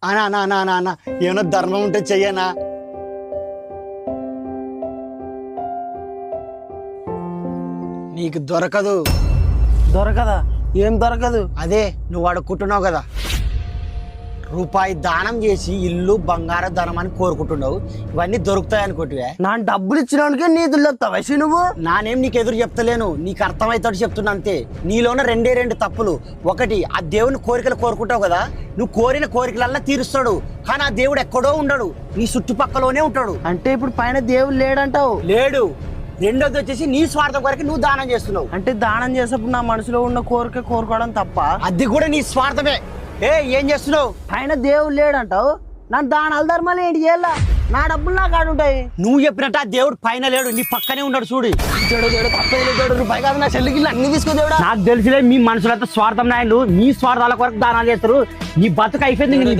అనా అనా అనా అనా అనా ఏమైనా ధర్మం ఉంటే చెయ్యనా. నీకు దొరకదు. దొరకదా? ఏం దొరకదు? అదే నువ్వు అడుక్కుంటున్నావు కదా, రూపాయి దానం చేసి ఇల్లు బంగారం ధనం అని కోరుకుంటున్నావు. ఇవన్నీ దొరుకుతాయి అనుకుంటువే. నా డబ్బులు ఇచ్చినోడికే నీతులు చెప్తావా నువ్వు? నానేం నీకు ఎదురు చెప్తలేను, నీకు అర్థమవుతాడు చెప్తున్నా అంతే. నీలోన రెండు తప్పులు. ఒకటి, ఆ దేవుని కోరికలు కోరుకుంటావు కదా, నువ్వు కోరిన కోరికలల్లా తీరుస్తాడు, కానీ ఆ దేవుడు ఎక్కడో ఉండడు, నీ చుట్టుపక్కలోనే ఉంటాడు. అంటే ఇప్పుడు పైన దేవుడు లేడంటావు? లేడు. రెండోది వచ్చేసి నీ స్వార్థం కొరకు నువ్వు దానం చేస్తున్నావు. అంటే దానం చేసేప్పుడు నా మనసులో ఉన్న కోరిక కోరుకోవడం తప్ప? అది కూడా నీ స్వార్థమే. ఏం చేస్తున్నావు? పైన దేవుడు లేడంటావు, నా దానాలు ధర్మాలు ఏంటి చేయాల? నా డబ్బులు నాకు ఆడుంటాయి. నువ్వు చెప్పినట్టు ఆ దేవుడు పైన లేడు, నీ పక్కనే ఉన్నాడు. చూడు రూపాయి కాదు నా చెల్లికి అన్ని తీసుకో దేవుడా. నాకు తెలిసిలే మీ మనుషులంతా స్వార్థం నాయలు, మీ స్వార్థాల కొరకు దానాలు చేస్తారు. నీ బతుకు అయిపోయింది.